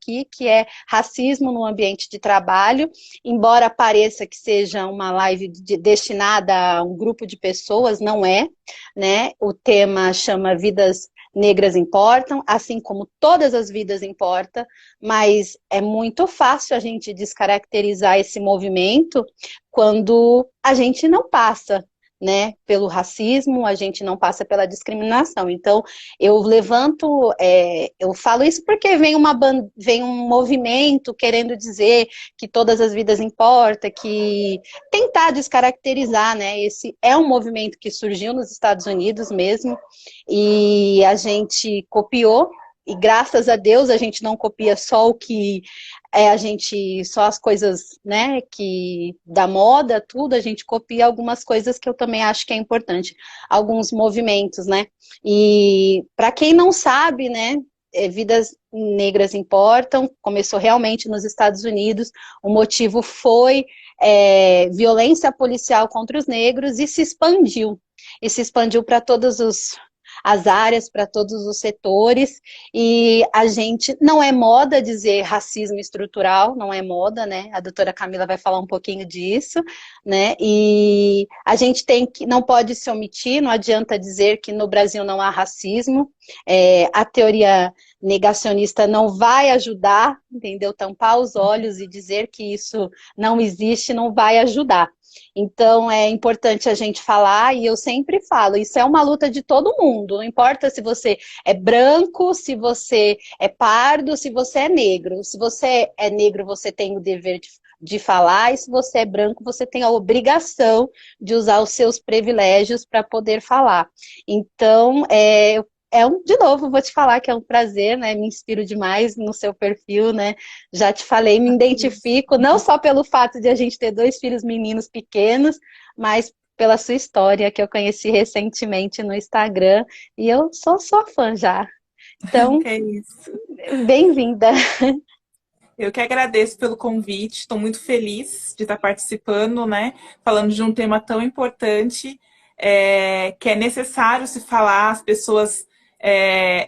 aqui, que é racismo no ambiente de trabalho, embora pareça que seja uma live destinada a um grupo de pessoas, não é, né? O tema chama Vidas Negras Importam, assim como todas as vidas importam, mas é muito fácil a gente descaracterizar esse movimento quando a gente não passa, né, pelo racismo, a gente não passa pela discriminação. Então, eu levanto, eu falo isso porque vem um movimento querendo dizer que todas as vidas importam, que tentar descaracterizar, né, esse é um movimento que surgiu nos Estados Unidos mesmo, e a gente copiou, e graças a Deus a gente não copia só o que só as coisas, né, que da moda, tudo, a gente copia algumas coisas que eu também acho que é importante, alguns movimentos, né, e para quem não sabe, né, Vidas Negras Importam, começou realmente nos Estados Unidos, o motivo foi violência policial contra os negros e se expandiu para todos as áreas, para todos os setores, e a gente, não é moda dizer racismo estrutural, não é moda, né, a doutora Camila vai falar um pouquinho disso, né, e a gente não pode se omitir, não adianta dizer que no Brasil não há racismo, a teoria negacionista não vai ajudar, entendeu, tampar os olhos e dizer que isso não existe, não vai ajudar. Então, é importante a gente falar, e eu sempre falo, isso é uma luta de todo mundo, não importa se você é branco, se você é pardo, se você é negro. Se você é negro, você tem o dever de falar, e se você é branco, você tem a obrigação de usar os seus privilégios para poder falar. Então, de novo, vou te falar que é um prazer, né? Me inspiro demais no seu perfil, né? Já te falei, me identifico, não só pelo fato de a gente ter 2 filhos meninos pequenos, mas pela sua história, que eu conheci recentemente no Instagram, e eu sou sua fã já. Então, É isso. bem-vinda. Eu que agradeço pelo convite, estou muito feliz de estar participando, né? Falando de um tema tão importante, que é necessário se falar, as pessoas.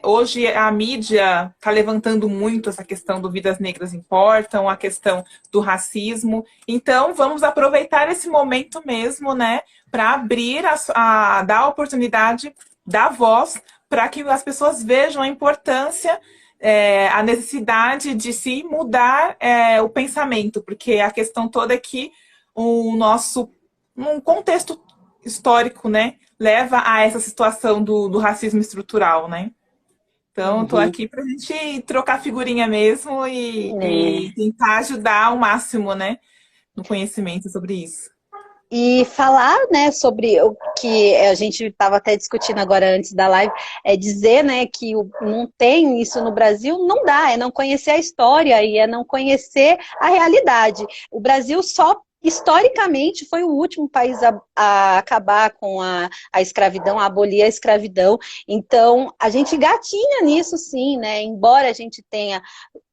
Hoje a mídia está levantando muito essa questão do Vidas Negras Importam, a questão do racismo. Então, vamos aproveitar esse momento mesmo, né? Para abrir, dar a oportunidade, dar voz, para que as pessoas vejam a importância a necessidade de se mudar o pensamento, porque a questão toda é que um contexto histórico, né, leva a essa situação do racismo estrutural, né? Então, estou Uhum. aqui para a gente trocar figurinha mesmo e tentar ajudar ao máximo, né, no conhecimento sobre isso. E falar, né, sobre o que a gente estava até discutindo agora antes da live, é dizer, né, que não tem isso no Brasil, não dá, é não conhecer a história e é não conhecer a realidade. O Brasil só historicamente foi o último país a acabar com a escravidão, a abolir a escravidão. Então, a gente gatinha nisso sim, né, embora a gente tenha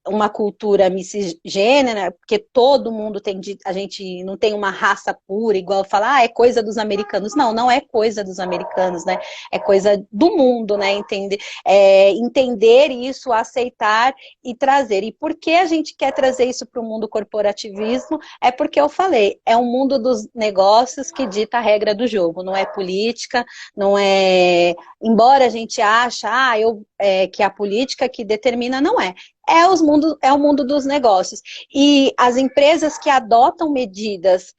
uma cultura miscigênera, porque todo mundo tem, a gente não tem uma raça pura, igual falar, é coisa dos americanos. Não, não é coisa dos americanos, né? É coisa do mundo, né? Entender isso, aceitar e trazer. E por que a gente quer trazer isso para o mundo corporativismo? É porque eu falei, é o mundo dos negócios que dita a regra do jogo, não é política, não é... Embora a gente ache, que a política que determina, não é. É o mundo dos negócios. E as empresas que adotam medidas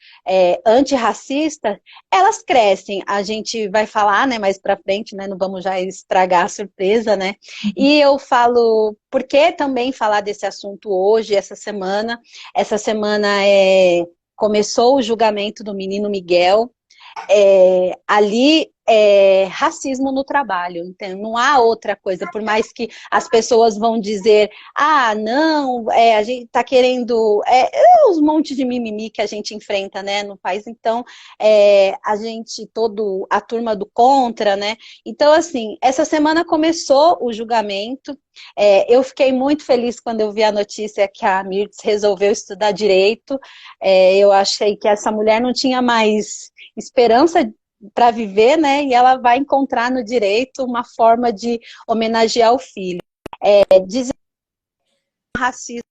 antirracistas, elas crescem. A gente vai falar, né, mais para frente, né, não vamos já estragar a surpresa, né? E eu falo, por que também falar desse assunto hoje, essa semana? Essa semana começou o julgamento do menino Miguel. Ali racismo no trabalho, então não há outra coisa, por mais que as pessoas vão dizer, não, a gente está querendo, os montes de mimimi que a gente enfrenta, né, no país, então a turma do contra, né, então assim, essa semana começou o julgamento, eu fiquei muito feliz quando eu vi a notícia que a Mirtz resolveu estudar direito, eu achei que essa mulher não tinha mais esperança para viver, né? E ela vai encontrar no direito uma forma de homenagear o filho. Dizer racismo.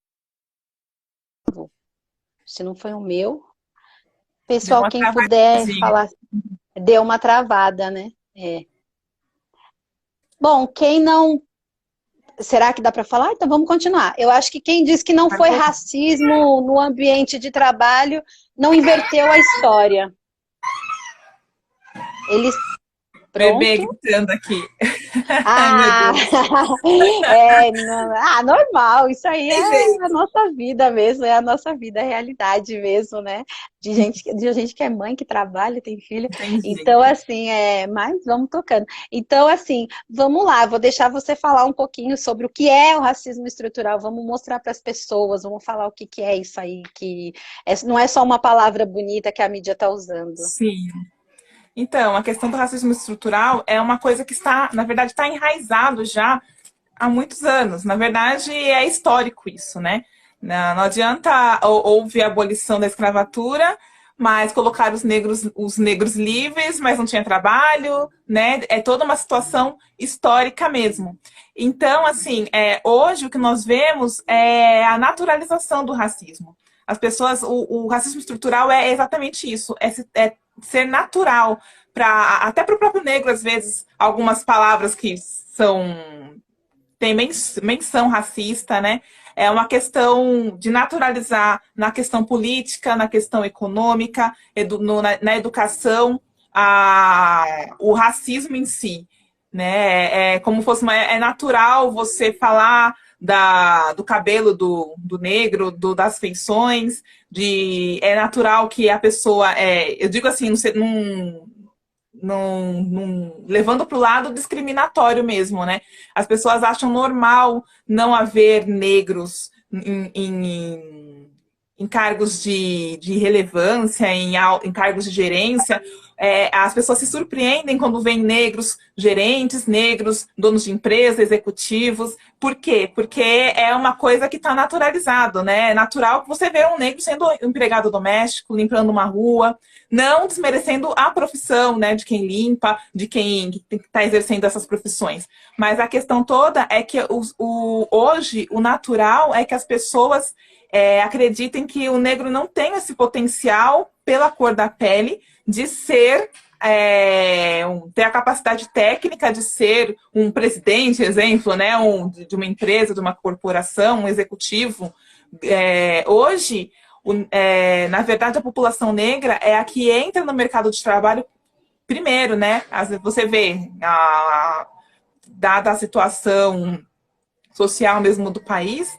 Se não foi o meu. Deu Pessoal, uma quem puder travadinha. falar, deu uma travada, né? É. Bom, quem não. Será que dá para falar? Então vamos continuar. Eu acho que quem diz que não foi racismo no ambiente de trabalho não inverteu a história. Eles. Bebê Pronto. gritando aqui. Ai, meu Ah, Deus. normal, isso aí Tem é a jeito. nossa vida mesmo, é a nossa vida, é a realidade mesmo, né? De gente que é mãe, que trabalha, tem filho. Tem Então, jeito. assim, mas vamos tocando. Então, assim, vamos lá, vou deixar você falar um pouquinho sobre o que é o racismo estrutural, vamos mostrar para as pessoas, vamos falar o que, que é isso aí, que não é só uma palavra bonita que a mídia está usando. Sim. Então, a questão do racismo estrutural é uma coisa que está, na verdade, está enraizado já há muitos anos. Na verdade, é histórico isso, né? Não adianta, houve a abolição da escravatura, mas colocar os negros livres, mas não tinha trabalho, né? É toda uma situação histórica mesmo. Então, assim, hoje o que nós vemos é a naturalização do racismo. As pessoas, o racismo estrutural é exatamente isso, é ser natural para até para o próprio negro, às vezes, algumas palavras que tem menção racista, né? É uma questão de naturalizar na questão política, na questão econômica, na educação, o racismo em si. Né? É como fosse é natural você falar do cabelo do negro, das feições, é natural que a pessoa. Eu digo assim, levando para o lado discriminatório mesmo, né? As pessoas acham normal não haver negros em cargos de relevância, em cargos de gerência. As pessoas se surpreendem quando veem negros gerentes, negros donos de empresa, executivos. Por quê? Porque é uma coisa que está naturalizado, né? É natural que você vê um negro sendo empregado doméstico, limpando uma rua, não desmerecendo a profissão, né, de quem limpa, de quem está exercendo essas profissões. Mas a questão toda é que hoje o natural é que as pessoas acreditem que o negro não tem esse potencial pela cor da pele de ser ter a capacidade técnica de ser um presidente, exemplo, né, de uma empresa, de uma corporação, um executivo. Hoje, na verdade, a população negra é a que entra no mercado de trabalho primeiro, né? Você vê, dada a situação social mesmo do país,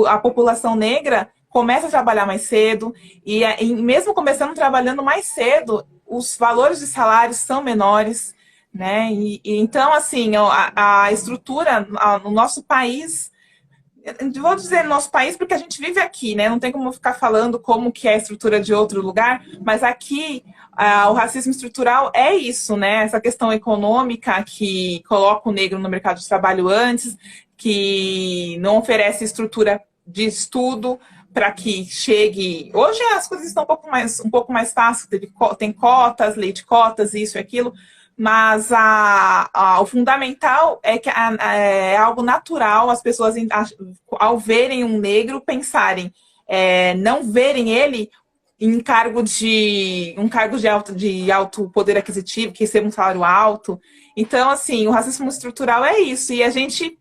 a população negra começa a trabalhar mais cedo e mesmo começando trabalhando mais cedo, os valores de salários são menores, né? Então, assim, a estrutura no nosso país, eu vou dizer nosso país porque a gente vive aqui, né? Não tem como ficar falando como que é a estrutura de outro lugar, mas aqui o racismo estrutural é isso, né? Essa questão econômica que coloca o negro no mercado de trabalho antes, que não oferece estrutura de estudo para que chegue. Hoje as coisas estão um pouco mais fáceis, tem cotas, lei de cotas, isso e aquilo, mas o fundamental é que é algo natural, as pessoas, ao verem um negro, pensarem, não verem ele em um cargo de alto poder aquisitivo, que receba um salário alto. Então, assim, o racismo estrutural é isso, e a gente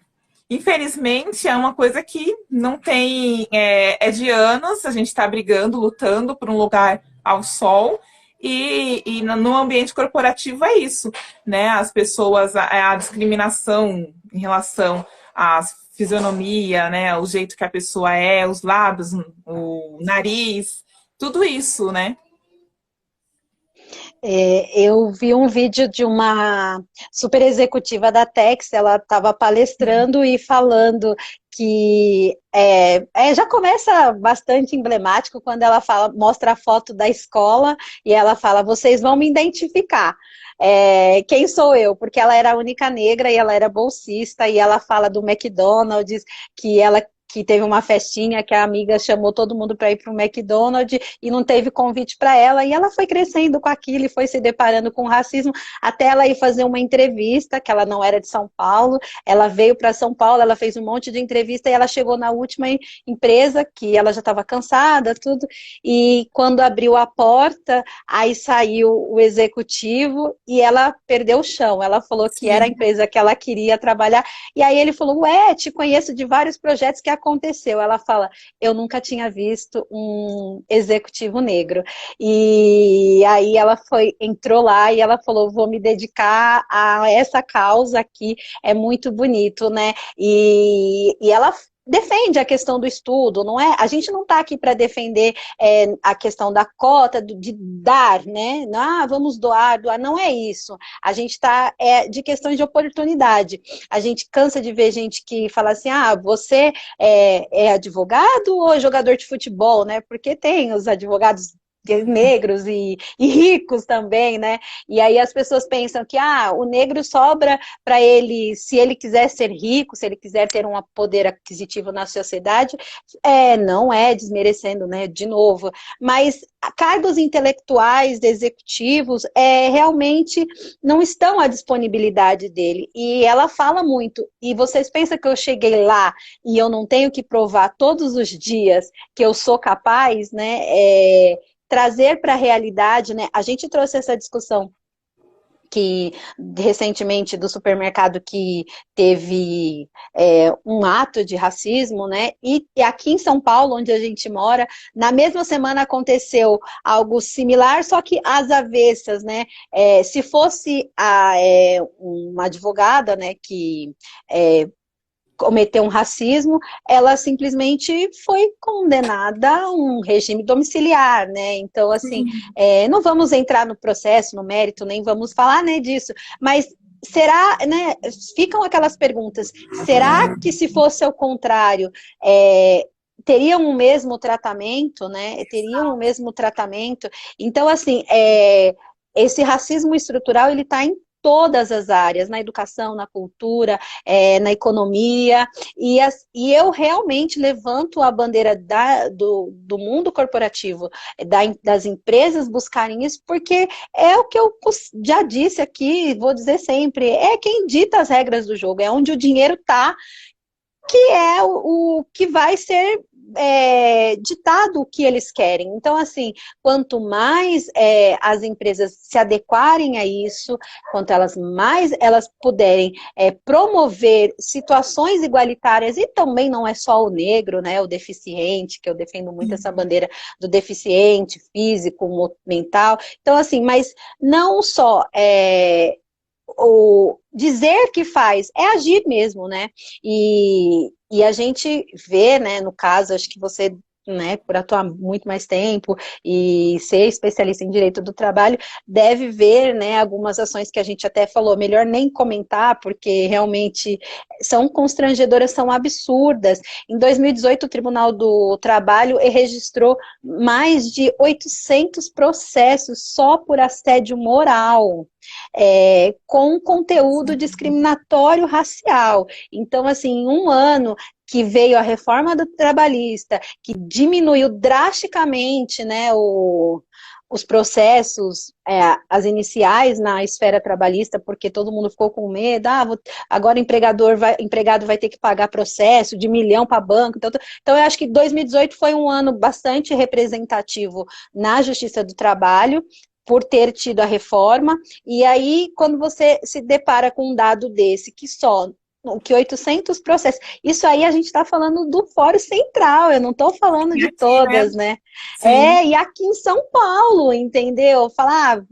infelizmente, é uma coisa que não tem. É de anos, a gente está brigando, lutando por um lugar ao sol, e no ambiente corporativo é isso, né? As pessoas, a discriminação em relação à fisionomia, né? O jeito que a pessoa é, os lábios, o nariz, tudo isso, né? Eu vi um vídeo de uma super executiva da Tex, ela estava palestrando e falando que já começa bastante emblemático quando ela mostra a foto da escola e ela fala, vocês vão me identificar. Quem sou eu? Porque ela era a única negra e ela era bolsista e ela fala do McDonald's, que ela que teve uma festinha que a amiga chamou todo mundo para ir para o McDonald's e não teve convite para ela, e ela foi crescendo com aquilo e foi se deparando com racismo, até ela ir fazer uma entrevista, que ela não era de São Paulo, ela veio para São Paulo, ela fez um monte de entrevista e ela chegou na última empresa, que ela já estava cansada, tudo, e quando abriu a porta, aí saiu o executivo e ela perdeu o chão, ela falou que era a Sim. empresa que ela queria trabalhar, e aí ele falou, ué, te conheço de vários projetos que aconteceu. Ela fala, eu nunca tinha visto um executivo negro. E aí ela entrou lá e ela falou, vou me dedicar a essa causa aqui, é muito bonito, né? E ela defende a questão do estudo, não é? A gente não está aqui para defender a questão da cota, de dar, né? Ah, vamos doar, não é isso. A gente está de questões de oportunidade. A gente cansa de ver gente que fala assim, ah, você é advogado ou jogador de futebol, né? Porque tem os advogados negros e ricos também, né? E aí as pessoas pensam que o negro sobra para ele, se ele quiser ser rico, se ele quiser ter um poder aquisitivo na sociedade, não é desmerecendo, né? De novo, mas cargos intelectuais, executivos, realmente não estão à disponibilidade dele. E ela fala muito. E vocês pensam que eu cheguei lá e eu não tenho que provar todos os dias que eu sou capaz, né? Trazer para a realidade, né? A gente trouxe essa discussão que recentemente do supermercado que teve um ato de racismo, né? E aqui em São Paulo, onde a gente mora, na mesma semana aconteceu algo similar, só que às avessas, né? Se fosse uma advogada, né, que cometeu um racismo, ela simplesmente foi condenada a um regime domiciliar, né? Então, assim, não vamos entrar no processo, no mérito, nem vamos falar, né, disso, mas será, né, ficam aquelas perguntas, será que se fosse ao contrário, teriam o mesmo tratamento, né? Teriam o mesmo tratamento? Então, assim, esse racismo estrutural, ele está em todas as áreas, na educação, na cultura, na economia, e eu realmente levanto a bandeira do mundo corporativo, das empresas buscarem isso, porque é o que eu já disse aqui, vou dizer sempre, é quem dita as regras do jogo, é onde o dinheiro está, que é o que vai ser ditado o que eles querem. Então, assim, quanto mais as empresas se adequarem a isso, quanto mais elas puderem promover situações igualitárias, e também não é só o negro, né, o deficiente, que eu defendo muito essa bandeira do deficiente físico, mental. Então, assim, mas não só o dizer que faz, é agir mesmo, né? E a gente vê, né, no caso, acho que você, né, por atuar muito mais tempo e ser especialista em direito do trabalho, deve ver, né, algumas ações que a gente até falou, melhor nem comentar, porque realmente são constrangedoras, são absurdas. Em 2018, o Tribunal do Trabalho registrou mais de 800 processos só por assédio moral, com conteúdo discriminatório racial. Então, assim, em um ano que veio a reforma do trabalhista, que diminuiu drasticamente, né, os processos, as iniciais na esfera trabalhista, porque todo mundo ficou com medo, agora o empregado vai ter que pagar processo de 1 milhão para banco. Então, eu acho que 2018 foi um ano bastante representativo na Justiça do Trabalho, por ter tido a reforma, e aí, quando você se depara com um dado desse, que 800 processos, isso aí a gente está falando do Fórum Central, eu não estou falando de todas, né? E aqui em São Paulo, entendeu? Falar,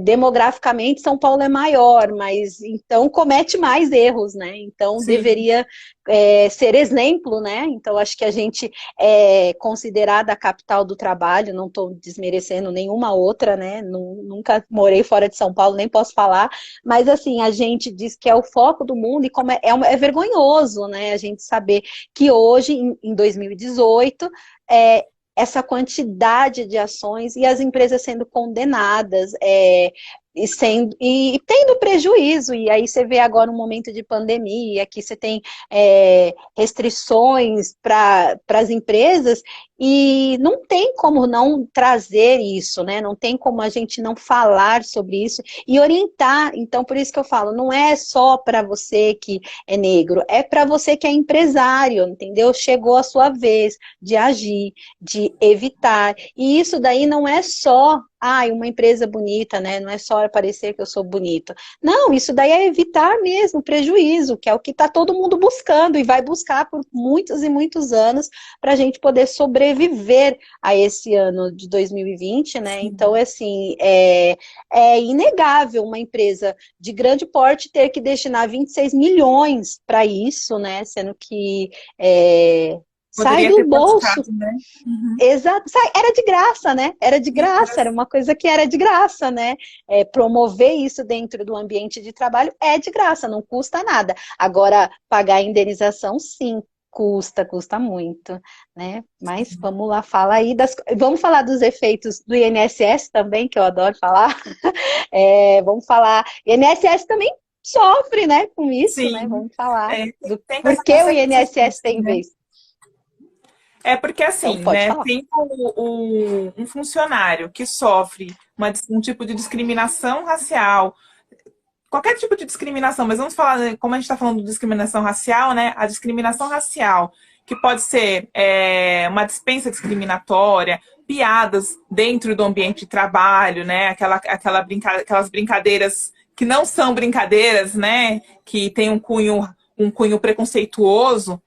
demograficamente São Paulo é maior, mas então comete mais erros, né? Então deveria ser exemplo, né? Então acho que a gente é considerada a capital do trabalho, não estou desmerecendo nenhuma outra, né? Nunca morei fora de São Paulo, nem posso falar, mas assim, a gente diz que é o foco do mundo e como é vergonhoso, né? A gente saber que hoje, em 2018, essa quantidade de ações e as empresas sendo condenadas e tendo prejuízo, e aí você vê agora um momento de pandemia, que você tem restrições para as empresas, e não tem como não trazer isso, né? Não tem como a gente não falar sobre isso e orientar. Então, por isso que eu falo, não é só para você que é negro, é para você que é empresário, entendeu? Chegou a sua vez de agir, de evitar. E isso daí não é só uma empresa bonita, né? Não é só parecer que eu sou bonito. Não, isso daí é evitar mesmo prejuízo, que é o que está todo mundo buscando e vai buscar por muitos e muitos anos para a gente poder sobreviver a esse ano de 2020, né? Então, assim, é inegável uma empresa de grande porte ter que destinar 26 milhões para isso, né? Sendo que sai Poderia do ter bolso. buscado, né? Uhum. Exato, era de graça, né? Era de graça, era uma coisa que era de graça, né? Promover isso dentro do ambiente de trabalho é de graça, não custa nada. Agora, pagar a indenização, sim, custa muito, né? Mas vamos lá, fala aí vamos falar dos efeitos do INSS também, que eu adoro falar. Vamos falar, INSS também sofre, né, com isso, Sim. né? Vamos falar do tem por que o INSS tem né? vez. Porque assim, Então, pode né, falar. tem um funcionário que sofre um tipo de discriminação racial, qualquer tipo de discriminação, mas vamos falar, né, como a gente está falando de discriminação racial, né, a discriminação racial, que pode ser uma dispensa discriminatória, piadas dentro do ambiente de trabalho, né, aquelas brincadeiras que não são brincadeiras, né, que tem um cunho preconceituoso,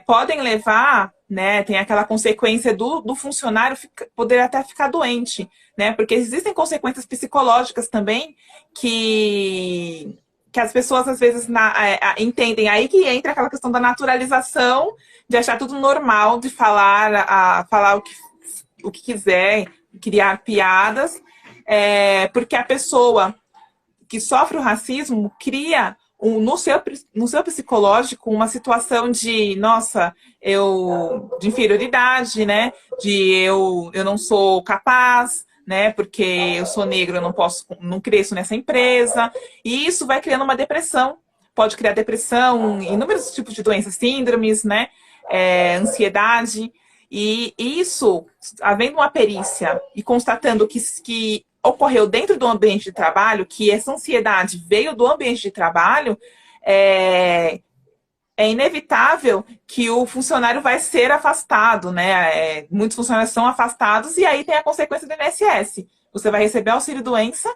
podem levar, né, tem aquela consequência do funcionário poder até ficar doente, né, porque existem consequências psicológicas também que as pessoas às vezes entendem. Aí que entra aquela questão da naturalização, de achar tudo normal, de falar o que quiser, criar piadas, porque a pessoa que sofre o racismo cria no seu psicológico uma situação de, nossa, de inferioridade, né? De eu não sou capaz, né? Porque eu sou negro, eu não cresço nessa empresa. E isso vai criando uma depressão. Pode criar depressão, inúmeros tipos de doenças, síndromes, né? Ansiedade. E isso, havendo uma perícia e constatando que ocorreu dentro do ambiente de trabalho, que essa ansiedade veio do ambiente de trabalho, é inevitável que o funcionário vai ser afastado, né? Muitos funcionários são afastados e aí tem a consequência do INSS. Você vai receber auxílio-doença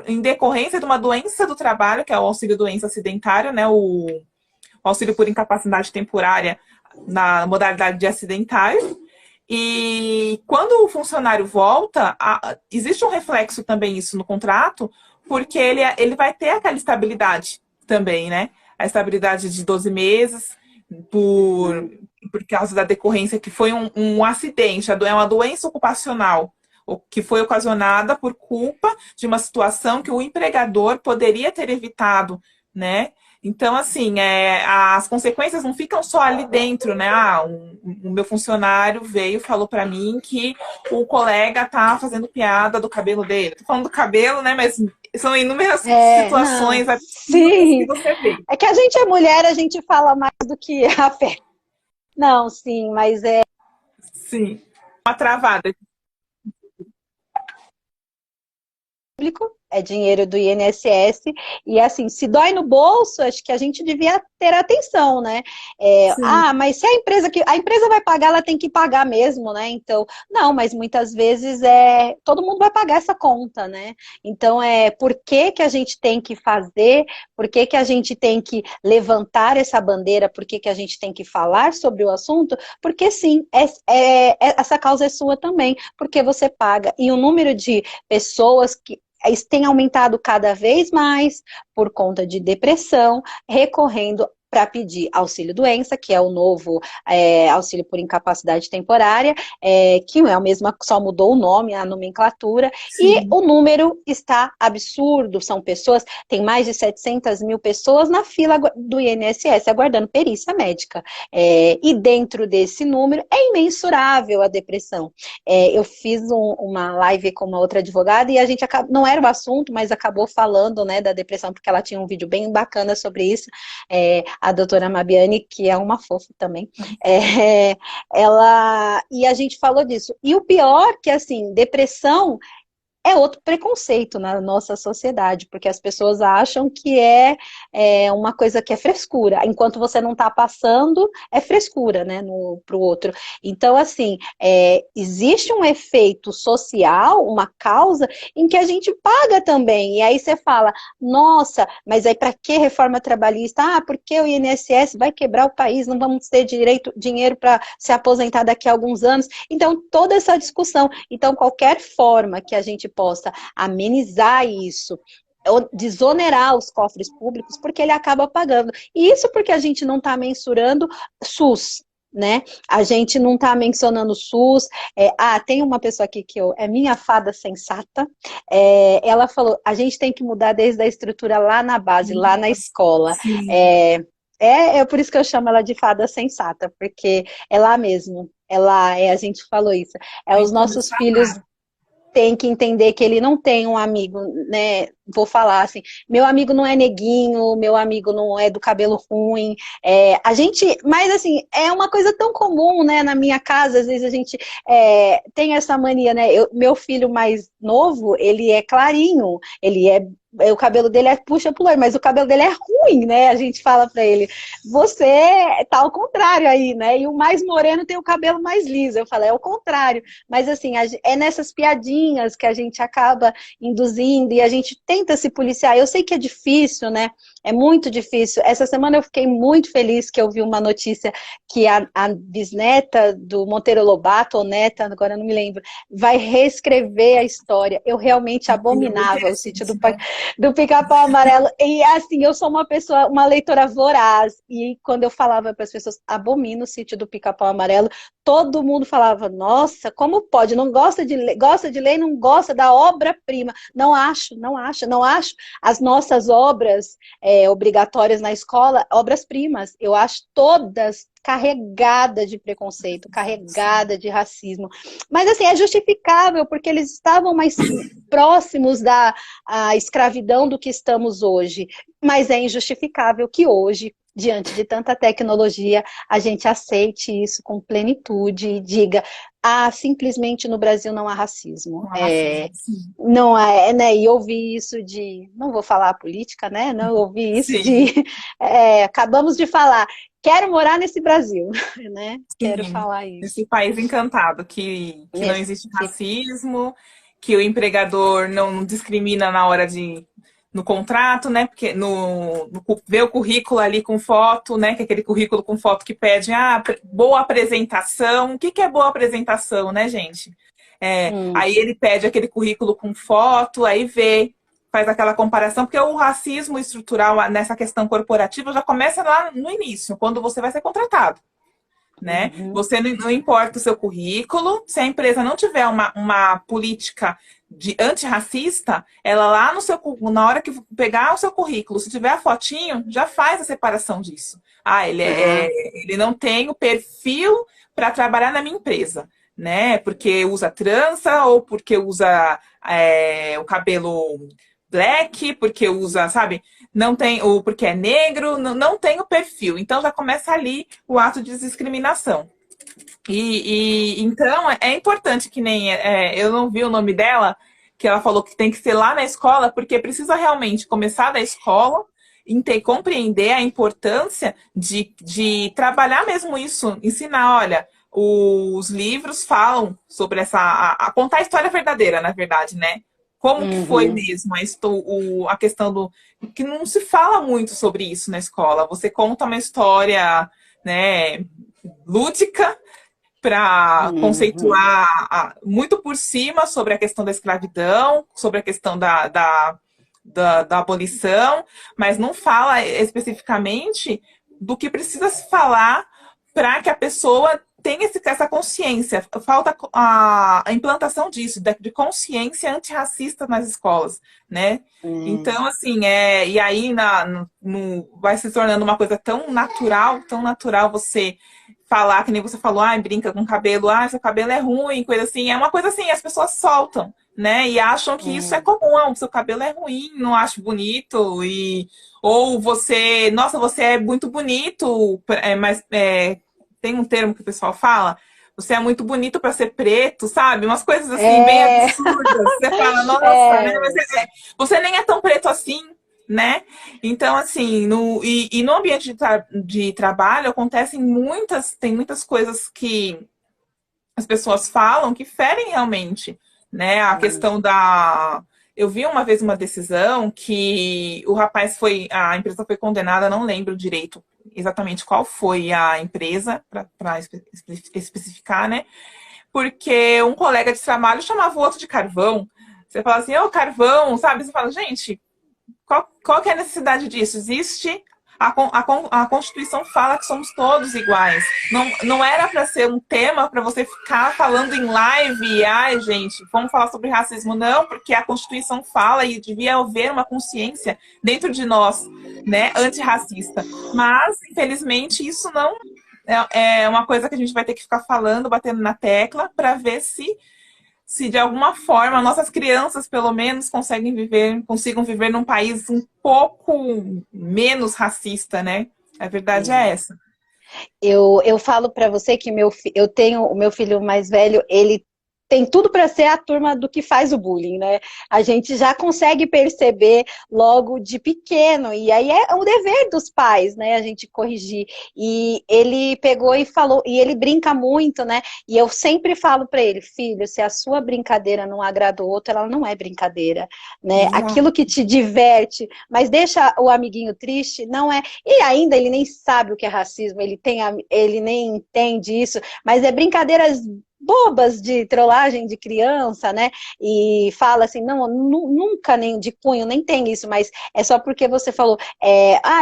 em decorrência de uma doença do trabalho, que é o auxílio-doença acidentário, né? O auxílio por incapacidade temporária na modalidade de acidentário. E quando o funcionário volta, existe um reflexo também isso no contrato, porque ele vai ter aquela estabilidade também, né? A estabilidade de 12 meses, por causa da decorrência que foi um acidente, é uma doença ocupacional, que foi ocasionada por culpa de uma situação que o empregador poderia ter evitado, né? Então, assim, as consequências não ficam só ali dentro, né? O meu funcionário veio e falou para mim que o colega tá fazendo piada do cabelo dele. Tô falando do cabelo, né? Mas são inúmeras situações que você vê. É que a gente é mulher, a gente fala mais do que a fé. Não, sim, mas Sim, uma travada. É dinheiro do INSS, e assim, se dói no bolso, acho que a gente devia ter atenção, né? Mas se a empresa vai pagar, ela tem que pagar mesmo, né? Então, não, mas muitas vezes todo mundo vai pagar essa conta, né? Então, por que que a gente tem que fazer, por que que a gente tem que levantar essa bandeira, por que que a gente tem que falar sobre o assunto? Porque sim, essa causa é sua também, porque você paga, e o número de pessoas que tem aumentado cada vez mais por conta de depressão, recorrendo para pedir auxílio-doença, que é o novo auxílio por incapacidade temporária, que é o mesmo, só mudou o nome, a nomenclatura, e Sim. o número está absurdo, são pessoas, tem mais de 700 mil pessoas na fila do INSS aguardando perícia médica, e dentro desse número é imensurável a depressão. Eu fiz uma live com uma outra advogada e a gente não era o assunto, mas acabou falando, né, da depressão, porque ela tinha um vídeo bem bacana sobre isso, a doutora Mabiane, que é uma fofa também, e a gente falou disso. E o pior que, assim, depressão é outro preconceito na nossa sociedade, porque as pessoas acham que é uma coisa que é frescura, enquanto você não está passando, é frescura, né, para o outro. Então, assim, existe um efeito social, uma causa, em que a gente paga também, e aí você fala, nossa, mas aí para que reforma trabalhista? Ah, porque o INSS vai quebrar o país, não vamos ter dinheiro para se aposentar daqui a alguns anos. Então, toda essa discussão, então qualquer forma que a gente possa amenizar isso, desonerar os cofres públicos, porque ele acaba pagando. E isso porque a gente não está mensurando SUS, né? A gente não está mencionando SUS. Tem uma pessoa aqui que é minha fada sensata. Ela falou, a gente tem que mudar desde a estrutura lá na base, lá na escola. É por isso que eu chamo ela de fada sensata, porque é lá mesmo. A gente falou isso. Os nossos filhos tem que entender que ele não tem um amigo, né? Vou falar assim, meu amigo não é neguinho, meu amigo não é do cabelo ruim. Mas assim, é uma coisa tão comum, né? Na minha casa, às vezes a gente tem essa mania, né? Meu filho mais novo, ele é clarinho, o cabelo dele puxa pro loiro, mas o cabelo dele é ruim, né? A gente fala pra ele, você tá ao contrário aí, né? E o mais moreno tem o cabelo mais liso. Eu falo, é o contrário. Mas assim, é nessas piadinhas que a gente acaba induzindo e a gente tenta se policiar. Eu sei que é difícil, né? É muito difícil. Essa semana eu fiquei muito feliz que eu vi uma notícia que a bisneta do Monteiro Lobato, ou neta, agora eu não me lembro, vai reescrever a história. Eu realmente abominava o sítio do Pica-Pau Amarelo. E assim, eu sou uma leitora voraz. E quando eu falava para as pessoas, abomino o sítio do Pica-Pau Amarelo, todo mundo falava, nossa, como pode? Não gosta de ler e não gosta da obra-prima. Não acho. As nossas obras obrigatórias na escola, obras-primas, eu acho todas carregada de preconceito, carregada de racismo. Mas, assim, é justificável, porque eles estavam mais próximos da escravidão do que estamos hoje. Mas é injustificável que hoje, diante de tanta tecnologia, a gente aceite isso com plenitude e diga, simplesmente no Brasil não há racismo. Não é, né? E ouvir isso não vou falar política, né? Não ouvi isso acabamos de falar, quero morar nesse Brasil, né? Quero falar isso. Esse país encantado, que não existe racismo, que o empregador não discrimina na hora no contrato, né? Porque vê o currículo ali com foto, né? Que é aquele currículo com foto que pede boa apresentação. O que é boa apresentação, né, gente? Aí ele pede aquele currículo com foto, aí faz aquela comparação, porque o racismo estrutural nessa questão corporativa já começa lá no início, quando você vai ser contratado. Né? Você não importa o seu currículo, se a empresa não tiver uma política antirracista, ela lá na hora que pegar o seu currículo, se tiver a fotinho, já faz a separação disso. Ele não tem o perfil para trabalhar na minha empresa, né? Porque usa trança ou porque usa o cabelo black, porque usa, sabe? Não tem, ou porque é negro, não tem o perfil. Então já começa ali o ato de discriminação. Então é importante que nem eu não vi o nome dela, que ela falou que tem que ser lá na escola, porque precisa realmente começar da escola, compreender a importância de trabalhar mesmo isso, ensinar, olha, os livros falam sobre contar a história verdadeira, na verdade, né? Como que foi mesmo a questão que não se fala muito sobre isso na escola. Você conta uma história, né, lúdica para conceituar muito por cima sobre a questão da escravidão, sobre a questão da abolição, mas não fala especificamente do que precisa se falar para que a pessoa tenha essa consciência. Falta a implantação disso, de consciência antirracista nas escolas, né? Então, assim, e aí vai se tornando uma coisa tão natural você falar, que nem você falou, brinca com o cabelo, seu cabelo é ruim, coisa assim. É uma coisa assim, as pessoas soltam, né? E acham que isso é comum, seu cabelo é ruim, não acho bonito, ou você, nossa, você é muito bonito, mas tem um termo que o pessoal fala, você é muito bonito para ser preto, sabe? Umas coisas assim, bem absurdas. Você fala, nossa, né? Mas você nem é tão preto assim, né? Então, assim, no ambiente de trabalho tem muitas coisas que as pessoas falam que ferem realmente, né? A questão da... Eu vi uma vez uma decisão que a empresa foi condenada, não lembro direito exatamente qual foi a empresa, para especificar, né? Porque um colega de trabalho chamava o outro de carvão. Você fala assim, carvão, sabe? Você fala, gente, qual que é a necessidade disso? Existe... A Constituição fala que somos todos iguais. Não era para ser um tema para você ficar falando em live, gente, vamos falar sobre racismo. Não, porque a Constituição fala e devia haver uma consciência dentro de nós, né, antirracista. Mas, infelizmente, isso não é uma coisa que a gente vai ter que ficar falando, batendo na tecla, para ver se de alguma forma nossas crianças, pelo menos, consigam viver num país um pouco menos racista, né? A verdade é essa. Eu falo para você que eu tenho o meu filho mais velho, ele tem tudo para ser a turma do que faz o bullying, né? A gente já consegue perceber logo de pequeno, e aí é o dever dos pais, né? A gente corrigir. E ele pegou e falou, e ele brinca muito, né? E eu sempre falo para ele, filho, se a sua brincadeira não agrada o outro, ela não é brincadeira, né? Aquilo que te diverte, mas deixa o amiguinho triste, não é. E ainda ele nem sabe o que é racismo, ele nem entende isso, mas é brincadeiras bobas de trollagem de criança, né? E fala assim, não, nunca nem de cunho, nem tem isso, mas é só porque você falou,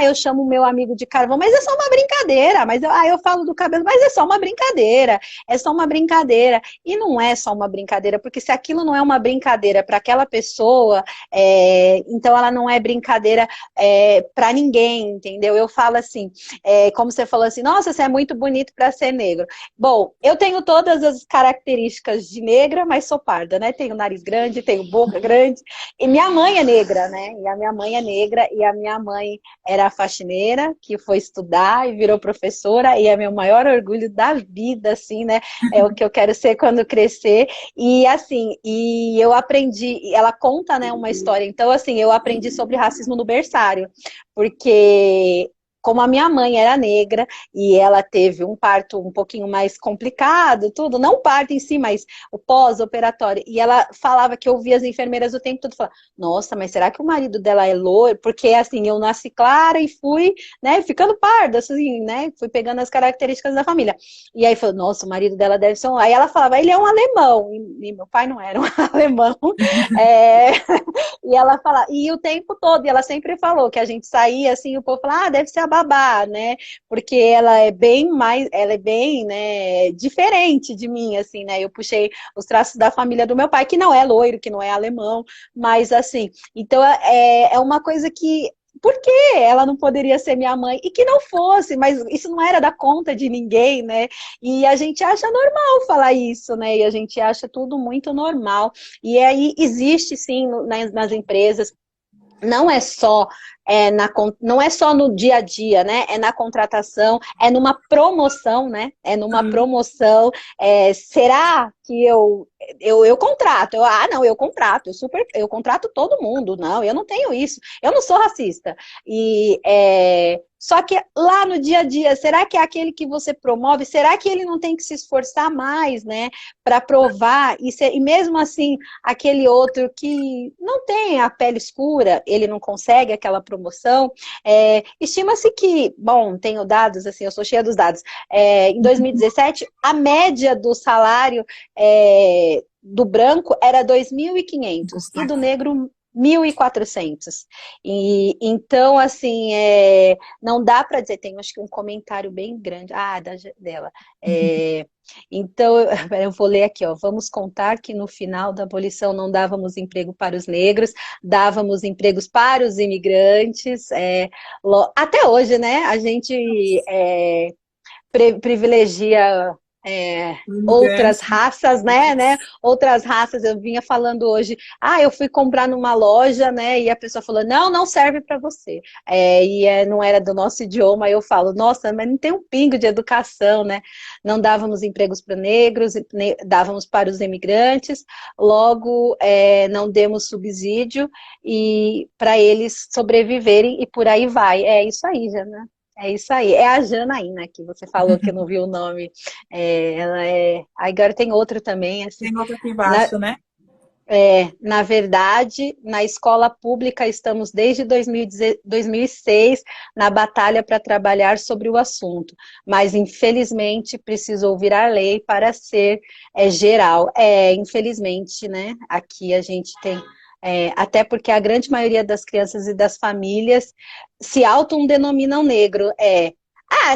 eu chamo o meu amigo de carvão, mas é só uma brincadeira, mas eu falo do cabelo, mas é só uma brincadeira, é só uma brincadeira. E não é só uma brincadeira, porque se aquilo não é uma brincadeira para aquela pessoa, então ela não é brincadeira para ninguém, entendeu? Eu falo assim, como você falou assim, nossa, você é muito bonito para ser negro. Bom, eu tenho todas as características de negra, mas sou parda, né? Tenho nariz grande, tenho boca grande. E minha mãe é negra, né? E a minha mãe é negra, e a minha mãe era faxineira, que foi estudar e virou professora, e é meu maior orgulho da vida, assim, né? É o que eu quero ser quando crescer. E assim, e eu aprendi, ela conta, né, uma história. Então, assim, eu aprendi sobre racismo no berçário, porque como a minha mãe era negra e ela teve um parto um pouquinho mais complicado, tudo, não o parto em si, mas o pós-operatório, e ela falava que eu via as enfermeiras o tempo todo falar, nossa, mas será que o marido dela é loiro? Porque assim, eu nasci clara e fui, né, ficando parda, assim, né, fui pegando as características da família. E aí falou, nossa, o marido dela deve ser um... Aí ela falava, ele é um alemão, e meu pai não era um alemão, e ela falava, e o tempo todo, e ela sempre falou que a gente saía assim, o povo falava, deve ser a babá, né? Porque ela é bem, né, diferente de mim, assim, né? Eu puxei os traços da família do meu pai, que não é loiro, que não é alemão, mas assim, então é uma coisa que por que ela não poderia ser minha mãe? E que não fosse, mas isso não era da conta de ninguém, né? E a gente acha normal falar isso, né? E a gente acha tudo muito normal. E aí existe, sim, nas empresas, não é só não é só no dia a dia, né? É na contratação, é numa promoção, né? É numa promoção. Será que eu contrato? Não, eu contrato, eu contrato todo mundo. Não, eu não tenho isso. Eu não sou racista. E só que lá no dia a dia, será que é aquele que você promove? Será que ele não tem que se esforçar mais, né? Para provar? E mesmo assim, aquele outro que não tem a pele escura, ele não consegue aquela promoção. Estima-se que, bom, tenho dados, assim, eu sou cheia dos dados. Em 2017, a média do salário do branco era 2.500 e do negro 1.400. E, então, assim, não dá para dizer, tem acho que um comentário bem grande, dela. Então, eu vou ler aqui, ó. Vamos contar que no final da abolição não dávamos emprego para os negros, dávamos empregos para os imigrantes. Até hoje, né? A gente privilegia outras Imigrante. raças, né? Outras raças, eu vinha falando hoje, eu fui comprar numa loja, né? E a pessoa falou, não, não serve para você. Não era do nosso idioma, eu falo, nossa, mas não tem um pingo de educação, né? Não dávamos empregos para negros, dávamos para os imigrantes, logo não demos subsídio e para eles sobreviverem e por aí vai. É isso aí, Jana. É isso aí. É a Janaína que você falou que eu não vi o nome. Ela é. Agora tem outro também. Assim, Tem outro aqui embaixo, né? na verdade, na escola pública estamos desde 2006 na batalha para trabalhar sobre o assunto, mas infelizmente precisou virar lei para ser geral. Infelizmente, né? Aqui a gente tem. Até porque a grande maioria das crianças e das famílias se autodenominam negro.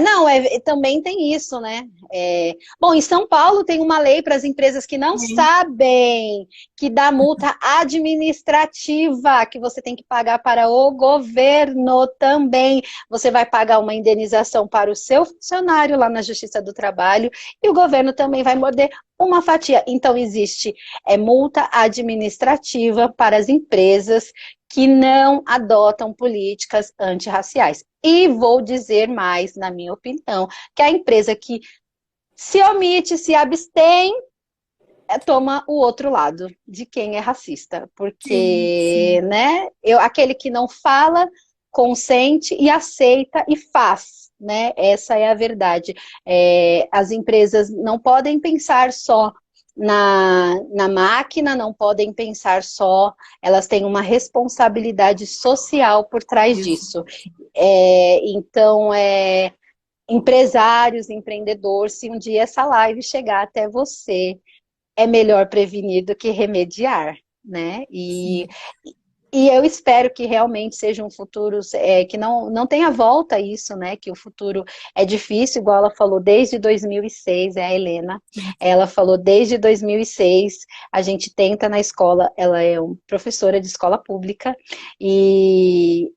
Não, também tem isso, né? Bom, em São Paulo tem uma lei para as empresas que não Sim. sabem que dá multa administrativa que você tem que pagar para o governo também. Você vai pagar uma indenização para o seu funcionário lá na Justiça do Trabalho e o governo também vai morder uma fatia. Então, existe multa administrativa para as empresas que não adotam políticas antirraciais. E vou dizer mais, na minha opinião, que a empresa que se omite, se abstém, toma o outro lado de quem é racista. Sim, Porque, sim. né, aquele que não fala, consente e aceita e faz. Né? Essa é a verdade. As empresas não podem pensar só na máquina, não podem pensar só, elas têm uma responsabilidade social por trás Isso. disso. Então, empresários, empreendedores, se um dia essa live chegar até você, é melhor prevenir do que remediar, né? Sim. E eu espero que realmente seja um futuro que não tenha volta isso, né? Que o futuro é difícil, igual ela falou desde 2006, a Helena. Ela falou desde 2006, a gente tenta na escola, ela é uma professora de escola pública, e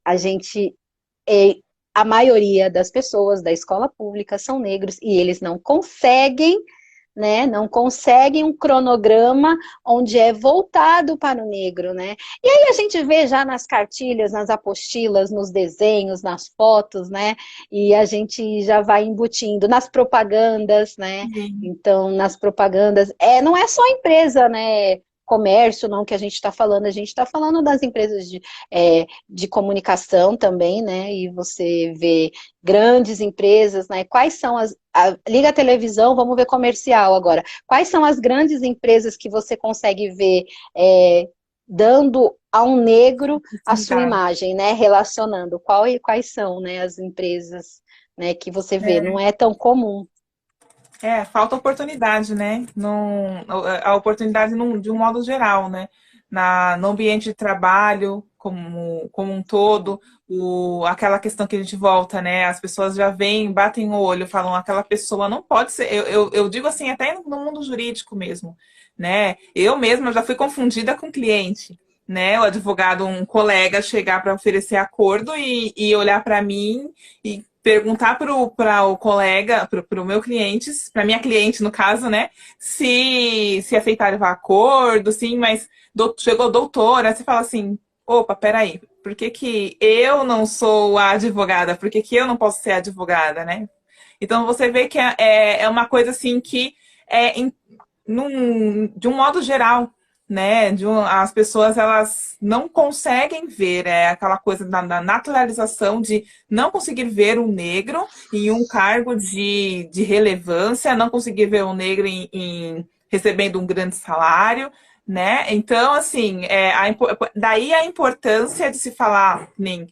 a maioria das pessoas da escola pública são negros e eles não conseguem, né? Não conseguem um cronograma onde é voltado para o negro, né? E aí a gente vê já nas cartilhas, nas apostilas, nos desenhos, nas fotos, né? E a gente já vai embutindo nas propagandas, né? Sim. Então, nas propagandas, não é só a empresa, né? Comércio, não, que a gente está falando, a gente está falando das empresas de comunicação também, né? E você vê grandes empresas, né? Quais são liga a televisão, vamos ver comercial agora. Quais são as grandes empresas que você consegue ver dando a um negro a sua imagem, né? Relacionando. Quais são, né, as empresas, né, que você vê? Não é tão comum. Falta oportunidade, né? A oportunidade de um modo geral, né? No ambiente de trabalho, como um todo, aquela questão que a gente volta, né? As pessoas já vêm, batem o olho, falam, aquela pessoa não pode ser. Eu digo assim, até no mundo jurídico mesmo, né? Eu mesma já fui confundida com cliente. Né, o advogado, um colega chegar para oferecer acordo e olhar para mim e perguntar para o colega, para o meu cliente, para minha cliente no caso, né, se aceitaram o acordo, sim, mas chegou doutora, você fala assim, opa, peraí, por que que eu não sou a advogada? Por que que eu não posso ser advogada, né? Então você vê que é uma coisa assim que de um modo geral, né? As pessoas elas não conseguem ver aquela coisa da naturalização de não conseguir ver um negro em um cargo de relevância, não conseguir ver um negro recebendo um grande salário, né? Então, assim, daí a importância de se falar, nem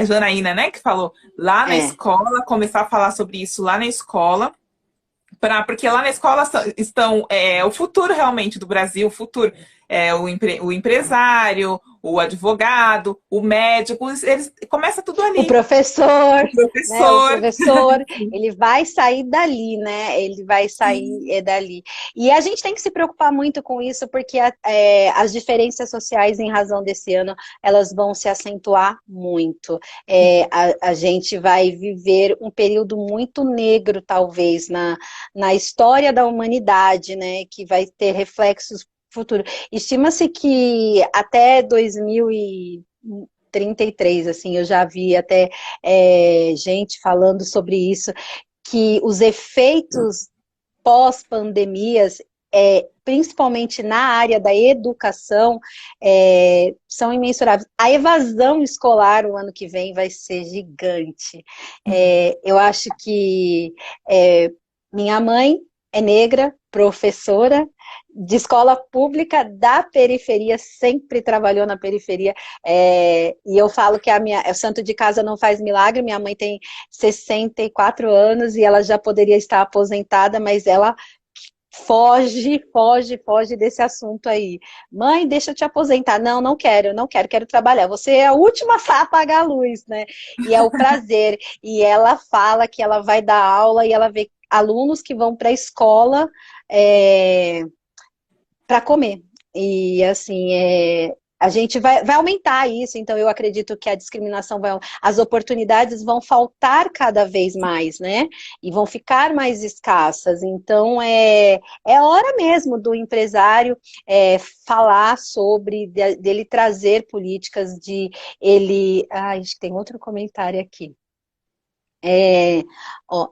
Janaína, né, que falou lá na escola, começar a falar sobre isso lá na escola. Porque lá na escola estão o futuro realmente do Brasil, o futuro, o empresário, o advogado, o médico, eles começa tudo ali. O professor, O professor. né? O professor, ele vai sair dali, né? Ele vai sair dali. E a gente tem que se preocupar muito com isso, porque as diferenças sociais, em razão desse ano, elas vão se acentuar muito. A gente vai viver um período muito negro, talvez, na história da humanidade, né? Que vai ter reflexos futuro. Estima-se que até 2033, assim, eu já vi até gente falando sobre isso, que os efeitos pós-pandemias, principalmente na área da educação, são imensuráveis. A evasão escolar o ano que vem vai ser gigante. Eu acho que minha mãe é negra, professora de escola pública da periferia, sempre trabalhou na periferia, e eu falo que o santo de casa não faz milagre. Minha mãe tem 64 anos e ela já poderia estar aposentada, mas ela foge desse assunto aí. Mãe, deixa eu te aposentar. Não quero trabalhar. Você é a última a apagar a luz, né? E é o prazer. E ela fala que ela vai dar aula e ela vê alunos que vão para a escola para comer. E assim, a gente vai aumentar isso, então eu acredito que a discriminação as oportunidades vão faltar cada vez mais, né? E vão ficar mais escassas. Então é hora mesmo do empresário falar sobre, dele trazer políticas acho que tem outro comentário aqui.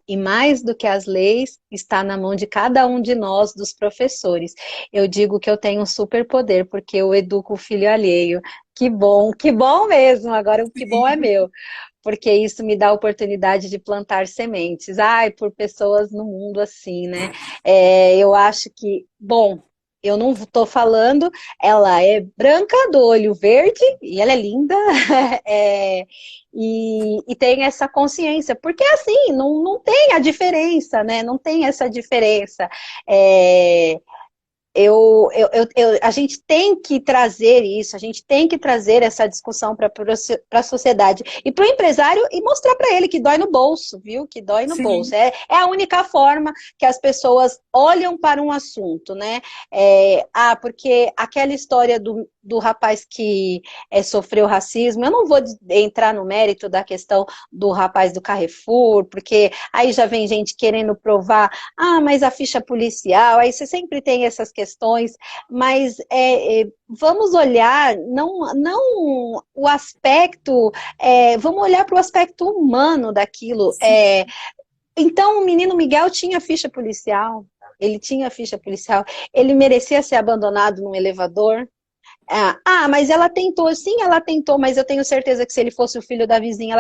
E mais do que as leis, está na mão de cada um de nós, dos professores. Eu digo que eu tenho um superpoder, porque eu educo o filho alheio. Que bom mesmo, agora o que bom é meu. Porque isso me dá a oportunidade de plantar sementes. Por pessoas no mundo assim, né? Eu acho que, eu não estou falando, ela é branca, do olho verde, e ela é linda, e tem essa consciência, porque assim, não tem a diferença, né? Não tem essa diferença. A gente tem que trazer isso, a gente tem que trazer essa discussão para a sociedade e para o empresário e mostrar para ele que dói no bolso, viu? Que dói no bolso. É a única forma que as pessoas olham para um assunto, né? Porque aquela história do rapaz que sofreu racismo, eu não vou entrar no mérito da questão do rapaz do Carrefour, porque aí já vem gente querendo provar, mas a ficha policial, aí você sempre tem essas questões, mas vamos olhar, não o aspecto, vamos olhar para o aspecto humano daquilo. Então o menino Miguel tinha ficha policial, ele merecia ser abandonado num elevador? Mas ela tentou, sim, ela tentou, mas eu tenho certeza que se ele fosse o filho da vizinha,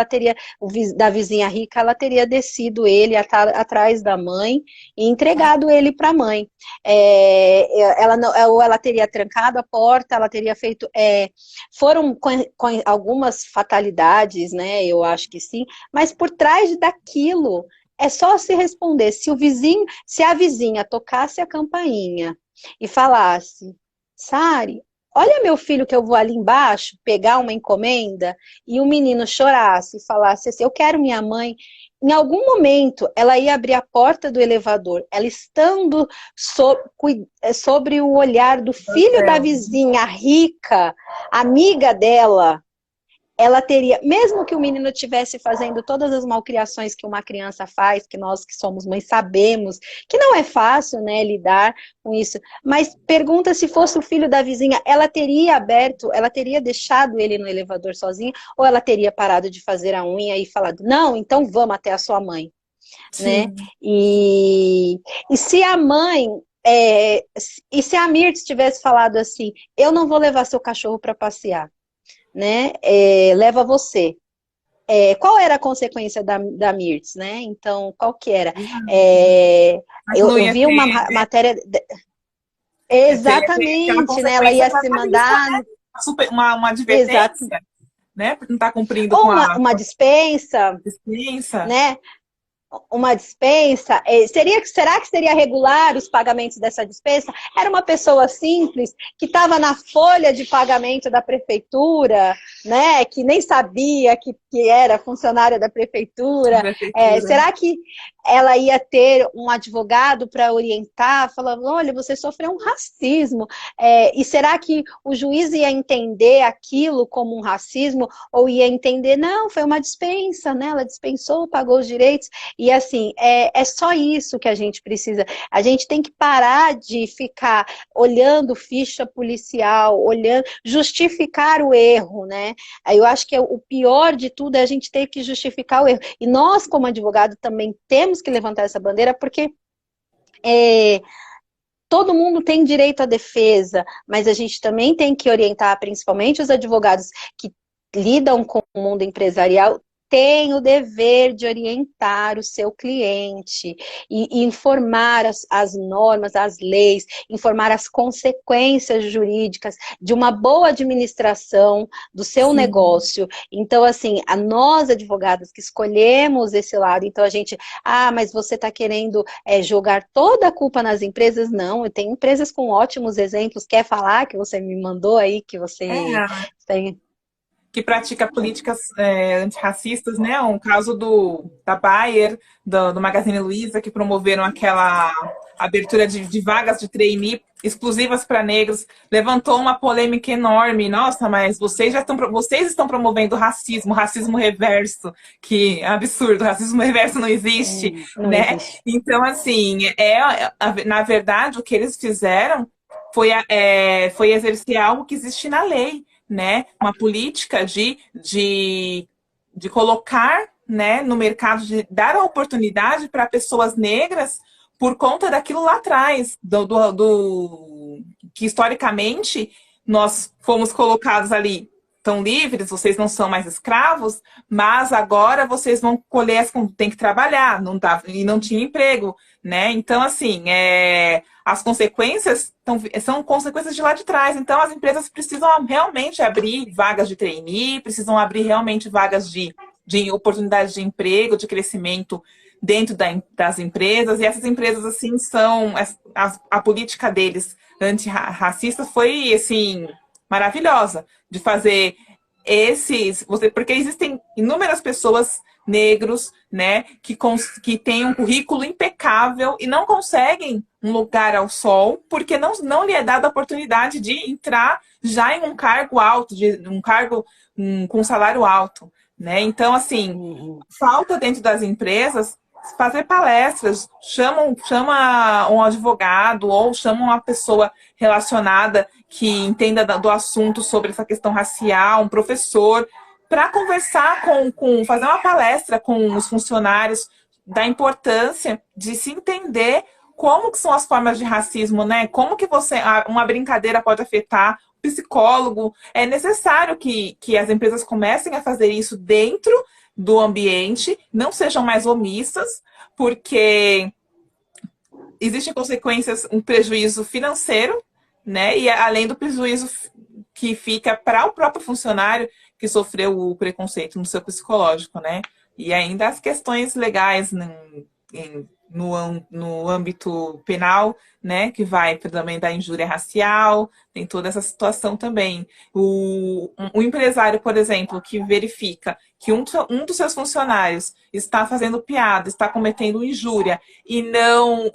da vizinha rica, ela teria descido ele atrás da mãe e entregado ele para a mãe. Ou ela teria trancado a porta, ela teria feito... foram com algumas fatalidades, né? Eu acho que sim, mas por trás daquilo é só se responder. Se a vizinha tocasse a campainha e falasse, Sari, olha meu filho que eu vou ali embaixo pegar uma encomenda, e o menino chorasse e falasse assim, eu quero minha mãe, em algum momento ela ia abrir a porta do elevador, ela estando sobre o olhar do filho da vizinha rica, amiga dela, ela teria, mesmo que o menino estivesse fazendo todas as malcriações que uma criança faz, que nós que somos mães sabemos, que não é fácil, né, lidar com isso, mas pergunta se fosse o filho da vizinha, ela teria deixado ele no elevador sozinho, ou ela teria parado de fazer a unha e falado, não, então vamos até a sua mãe, né? E se a mãe... e se a Mirtz tivesse falado assim, eu não vou levar seu cachorro para passear, né? Leva você. Qual era a consequência da Mirtz, né? Então, qual que era? Eu vi uma matéria... Exatamente, né? Ela ia se mandar... Uma advertência, né? Por não estar cumprindo ou uma dispensa, dispensa, né? uma dispensa, será que seria regular os pagamentos dessa dispensa? Era uma pessoa simples que estava na folha de pagamento da prefeitura, né, que nem sabia que era funcionária da prefeitura. Será que ela ia ter um advogado para orientar, falando, olha, você sofreu um racismo, e será que o juiz ia entender aquilo como um racismo, ou ia entender, não, foi uma dispensa, né, ela dispensou, pagou os direitos. E assim, é só isso que a gente precisa. A gente tem que parar de ficar olhando ficha policial, olhando, justificar o erro, né? Eu acho que o pior de tudo é a gente ter que justificar o erro. E nós, como advogado, também temos que levantar essa bandeira, porque todo mundo tem direito à defesa, mas a gente também tem que orientar, principalmente os advogados que lidam com o mundo empresarial, tem o dever de orientar o seu cliente e informar as normas, as leis, informar as consequências jurídicas de uma boa administração do seu negócio. Então, assim, nós advogados que escolhemos esse lado, então a gente, mas você está querendo jogar toda a culpa nas empresas? Não, eu tenho empresas com ótimos exemplos. Quer falar que você me mandou aí, que você tem... que pratica políticas antirracistas, né? Um caso da Bayer, do Magazine Luiza, que promoveram aquela abertura de vagas de trainee exclusivas para negros, levantou uma polêmica enorme. Nossa, mas vocês estão promovendo racismo reverso, que absurdo, racismo reverso não existe, né? Existe. Então, assim, na verdade, o que eles fizeram foi exercer algo que existe na lei, né? Uma política de colocar, né, no mercado, de dar a oportunidade para pessoas negras por conta daquilo lá atrás, que historicamente nós fomos colocados ali tão livres, vocês não são mais escravos, mas agora vocês vão colher, tem que trabalhar, e não tinha emprego, né? Então, assim, as consequências são consequências de lá de trás. Então, as empresas precisam realmente abrir vagas de trainee, precisam abrir realmente vagas de oportunidades de emprego, de crescimento dentro das empresas. E essas empresas, assim, a política deles antirracista foi, assim, maravilhosa, de fazer porque existem inúmeras pessoas negros, né, que têm um currículo impecável e não conseguem um lugar ao sol, porque não lhe é dada a oportunidade de entrar já em um cargo alto, um cargo com salário alto, né? Então, assim, falta dentro das empresas fazer palestras, chama um advogado ou chama uma pessoa relacionada que entenda do assunto sobre essa questão racial, um professor, para conversar fazer uma palestra com os funcionários da importância de se entender como que são as formas de racismo, né? Como que uma brincadeira pode afetar o psicólogo. É necessário que as empresas comecem a fazer isso dentro do ambiente, não sejam mais omissas, porque existem consequências, um prejuízo financeiro, né? E além do prejuízo que fica para o próprio funcionário que sofreu o preconceito no seu psicológico, né? E ainda as questões legais no âmbito penal, né, que vai também da injúria racial, tem toda essa situação também. O empresário, por exemplo, que verifica que um dos seus funcionários está fazendo piada, está cometendo injúria e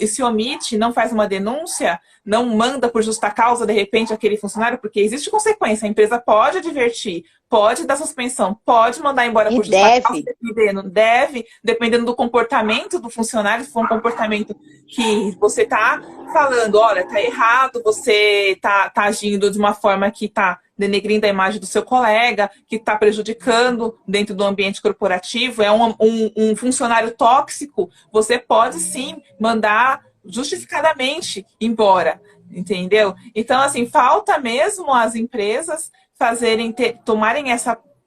se omite, não faz uma denúncia, não manda por justa causa, de repente, aquele funcionário, porque existe consequência. A empresa pode advertir, pode dar suspensão, pode mandar embora por justa causa, dependendo do comportamento do funcionário, se for um comportamento que você está falando, olha, está errado, você está agindo de uma forma que está denegrindo a imagem do seu colega, que está prejudicando dentro do ambiente corporativo, é um funcionário tóxico, você pode sim mandar justificadamente embora, entendeu? Então, assim, falta mesmo as empresas tomarem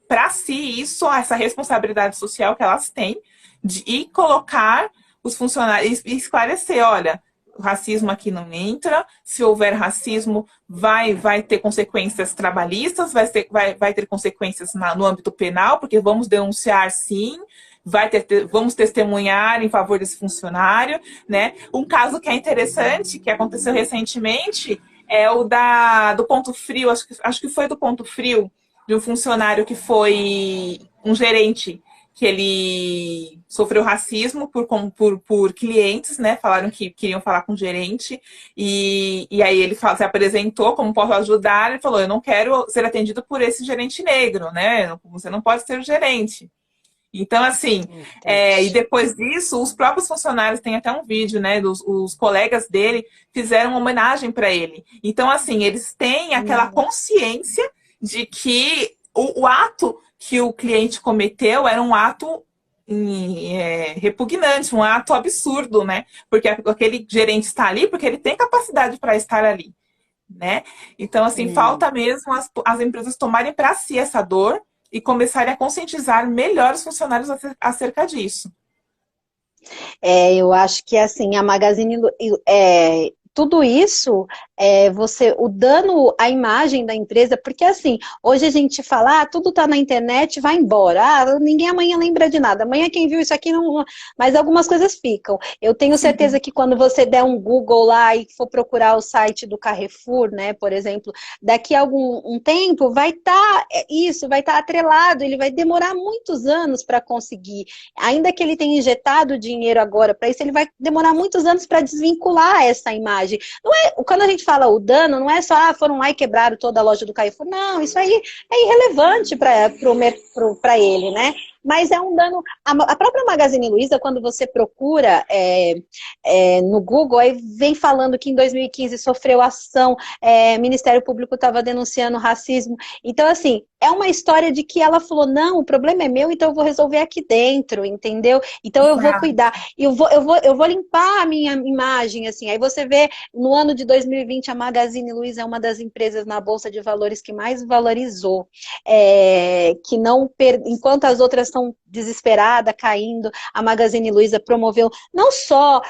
para si essa responsabilidade social que elas têm e colocar os funcionários e esclarecer, olha, o racismo aqui não entra, se houver racismo vai ter consequências trabalhistas, vai ter consequências no âmbito penal, porque vamos denunciar sim, vamos testemunhar em favor desse funcionário, né? Um caso que é interessante, que aconteceu recentemente, é o do Ponto Frio, acho que foi do Ponto Frio, de um funcionário que foi um gerente, que ele sofreu racismo por clientes, né? Falaram que queriam falar com o gerente, e aí ele se apresentou, como posso ajudar, ele falou, eu não quero ser atendido por esse gerente negro, né? Você não pode ser o gerente. Então, assim, e depois disso, os próprios funcionários, tem até um vídeo, né, os colegas dele fizeram uma homenagem para ele. Então, assim, eles têm aquela consciência de que o ato que o cliente cometeu era um ato repugnante, um ato absurdo, né? Porque aquele gerente está ali porque ele tem capacidade para estar ali, né? Então, assim, falta mesmo as empresas tomarem para si essa dor e começarem a conscientizar melhor os funcionários acerca disso. Eu acho que assim, a Magazine tudo isso, o dano à imagem da empresa, porque assim, hoje a gente fala, tudo tá na internet, vai embora, ninguém amanhã lembra de nada, amanhã quem viu isso aqui não... Mas algumas coisas ficam. Eu tenho certeza que quando você der um Google lá e for procurar o site do Carrefour, né, por exemplo, daqui a um tempo vai estar vai estar atrelado, ele vai demorar muitos anos para conseguir, ainda que ele tenha injetado dinheiro agora para isso, ele vai demorar muitos anos para desvincular essa imagem. Não quando a gente fala o dano, não é só, foram lá e quebraram toda a loja do Carrefour. Não, isso aí é irrelevante para ele, né? Mas é um dano... A própria Magazine Luiza, quando você procura no Google, aí vem falando que em 2015 sofreu ação, Ministério Público estava denunciando racismo. Então, assim, é uma história de que ela falou, não, o problema é meu, então eu vou resolver aqui dentro, entendeu? Então eu vou cuidar, eu vou limpar a minha imagem, assim. Aí você vê, no ano de 2020, a Magazine Luiza é uma das empresas na Bolsa de Valores que mais valorizou, que não enquanto as outras estão desesperadas, caindo, a Magazine Luiza promoveu não só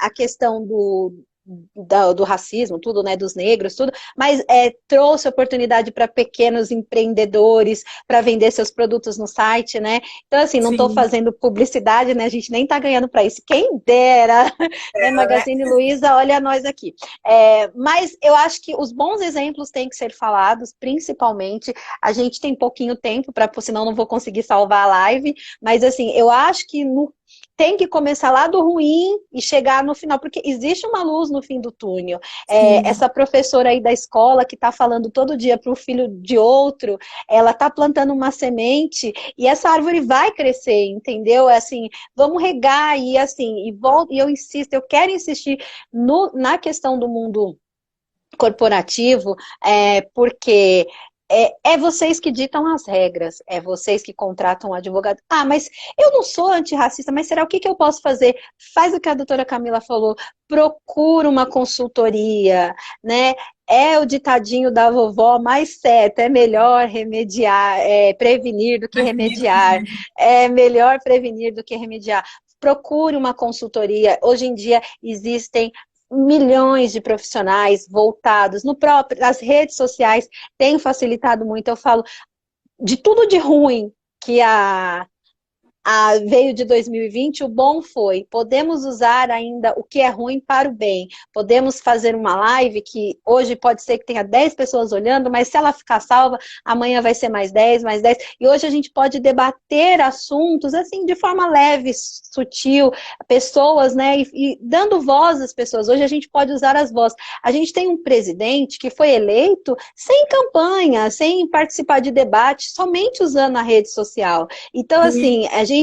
a questão do racismo, tudo, né, dos negros, tudo, mas trouxe oportunidade para pequenos empreendedores para vender seus produtos no site, né? Então, assim, não estou fazendo publicidade, né? A gente nem está ganhando para isso. Quem dera, né? Magazine Luiza, olha nós aqui. Mas eu acho que os bons exemplos têm que ser falados, principalmente. A gente tem pouquinho tempo, senão não vou conseguir salvar a live, mas, assim, eu acho que tem que começar lá do ruim e chegar no final, porque existe uma luz no fim do túnel. Essa professora aí da escola que está falando todo dia para o filho de outro, ela está plantando uma semente e essa árvore vai crescer, entendeu? Assim, vamos regar e assim, e eu insisto, eu quero insistir na questão do mundo corporativo, porque... É vocês que ditam as regras, é vocês que contratam um advogado. Mas eu não sou antirracista, mas será o que eu posso fazer? Faz o que a doutora Camila falou, procura uma consultoria, né? É o ditadinho da vovó mais certo, é melhor prevenir do que remediar, é melhor prevenir do que remediar. Procure uma consultoria, hoje em dia existem milhões de profissionais voltados as redes sociais têm facilitado muito. Eu falo de tudo de ruim que veio de 2020, o bom foi, podemos usar ainda o que é ruim para o bem. Podemos fazer uma live que hoje pode ser que tenha 10 pessoas olhando, mas se ela ficar salva, amanhã vai ser mais 10, mais 10. E hoje a gente pode debater assuntos assim de forma leve, sutil, pessoas, né? E dando voz às pessoas. Hoje a gente pode usar as vozes. A gente tem um presidente que foi eleito sem campanha, sem participar de debate, somente usando a rede social. Então, assim, a gente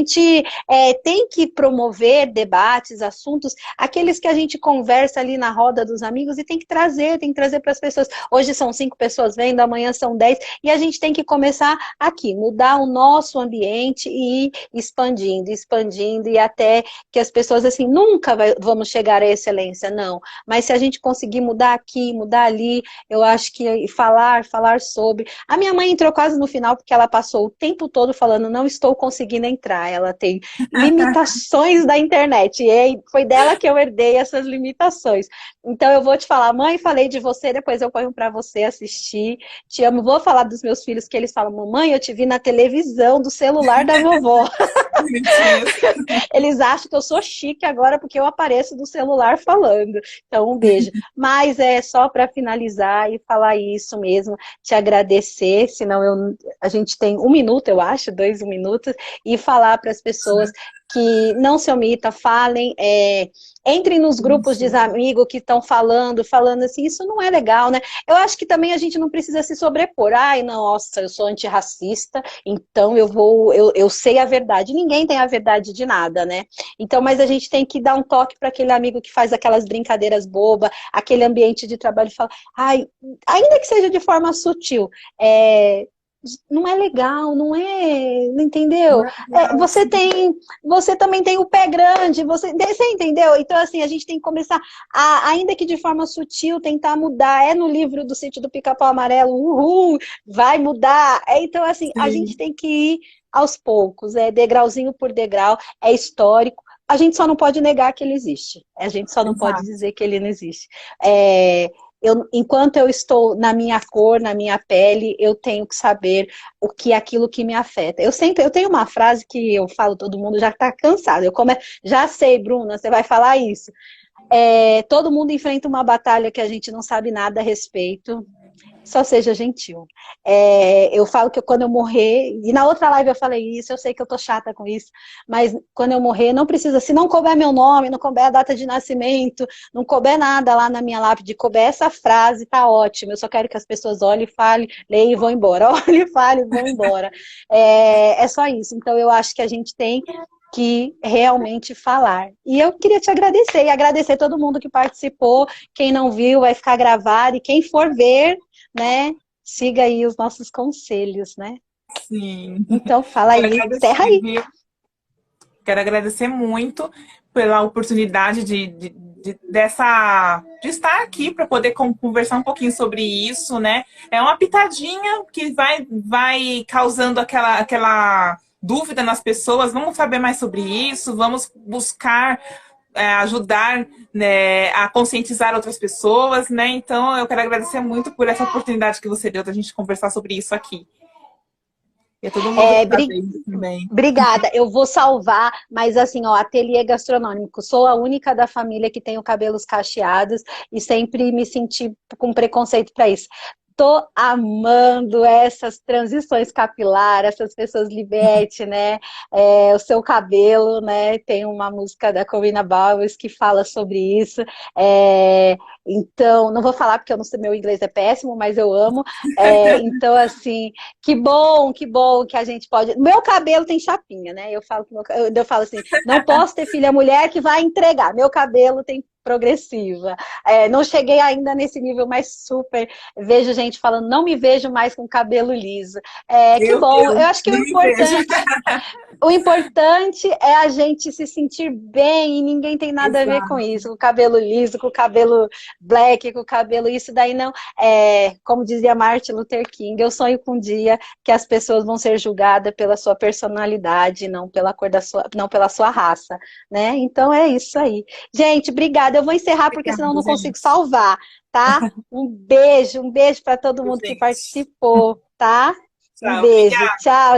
tem que promover debates, assuntos, aqueles que a gente conversa ali na roda dos amigos e tem que trazer para as pessoas. Hoje são 5 pessoas vendo, amanhã são 10, e a gente tem que começar aqui, mudar o nosso ambiente e ir expandindo, e até que as pessoas, assim, nunca vamos chegar à excelência, não. Mas se a gente conseguir mudar aqui, mudar ali, eu acho que falar sobre... A minha mãe entrou quase no final, porque ela passou o tempo todo falando, não estou conseguindo entrar. tá? Ela tem limitações da internet, e foi dela que eu herdei essas limitações. Então eu vou te falar, mãe, falei de você, depois eu ponho pra você assistir. Te amo, vou falar dos meus filhos, que eles falam, mamãe, eu te vi na televisão, do celular da vovó. Eles acham que eu sou chique agora porque eu apareço do celular falando. Então, um beijo. Mas é só para finalizar e falar isso mesmo, te agradecer, senão a gente tem 1 minuto, eu acho, 2 minutos, e falar para as pessoas que não se omita, falem, entrem nos grupos de amigos que estão falando assim, isso não é legal, né? Eu acho que também a gente não precisa se sobrepor. Ai, nossa, eu sou antirracista, então eu sei a verdade. Ninguém tem a verdade de nada, né? Então, mas a gente tem que dar um toque para aquele amigo que faz aquelas brincadeiras bobas, aquele ambiente de trabalho, fala, ai, ainda que seja de forma sutil, não é legal, não é, entendeu? Você também tem o pé grande, você entendeu? Então, assim, a gente tem que começar, ainda que de forma sutil, tentar mudar. É no livro do Sítio do Pica-Pau Amarelo, vai mudar. Então, assim, a gente tem que ir aos poucos, degrauzinho por degrau, é histórico. A gente só não pode negar que ele existe. A gente só não pode dizer que ele não existe. Enquanto eu estou na minha cor, na minha pele, eu tenho que saber o que é aquilo que me afeta. Eu tenho uma frase que eu falo, todo mundo já está cansado. Já sei, Bruna, você vai falar isso. Todo mundo enfrenta uma batalha que a gente não sabe nada a respeito. Só seja gentil. Eu falo que quando eu morrer, e na outra live eu falei isso, eu sei que eu tô chata com isso, mas quando eu morrer, não precisa, se não couber meu nome, não couber a data de nascimento, não couber nada lá na minha lápide, couber essa frase, tá ótimo. Eu só quero que as pessoas olhem, falem, leiam e vão embora. Olhem, falem e vão embora. É só isso. Então eu acho que a gente tem que realmente falar. E eu queria te agradecer, e agradecer todo mundo que participou. Quem não viu, vai ficar gravado, e quem for ver, né, siga aí os nossos conselhos, né? Sim. Então, fala aí, encerra aí. Quero agradecer muito pela oportunidade de estar aqui para poder conversar um pouquinho sobre isso, né? É uma pitadinha que vai causando aquela dúvida nas pessoas. Vamos saber mais sobre isso, vamos buscar ajudar, né, a conscientizar outras pessoas, né? Então, eu quero agradecer muito por essa oportunidade que você deu da gente conversar sobre isso aqui. E todo mundo também. Obrigada, eu vou salvar, mas assim, ó, ateliê gastronômico. Sou a única da família que tem os cabelos cacheados e sempre me senti com preconceito para isso. Tô amando essas transições capilares, essas pessoas liberte, né? O seu cabelo, né? Tem uma música da Corina Bowers que fala sobre isso. Então, não vou falar porque meu inglês é péssimo, mas eu amo. Então, assim, que bom que a gente pode... Meu cabelo tem chapinha, né? Eu falo assim, não posso ter filha mulher que vai entregar. Meu cabelo tem progressiva. Não cheguei ainda nesse nível, mas super vejo gente falando, não me vejo mais com cabelo liso. Que bom, eu acho que o importante é a gente se sentir bem e ninguém tem nada a ver com isso, com o cabelo liso, com o cabelo black, com o cabelo isso daí não. Como dizia Martin Luther King, eu sonho com um dia que as pessoas vão ser julgadas pela sua personalidade, não pela cor não pela sua raça, né? Então é isso aí. Gente, obrigada. Eu vou encerrar porque senão eu não consigo salvar, tá? Um beijo para todo mundo que participou, tá? Um beijo. Tchau.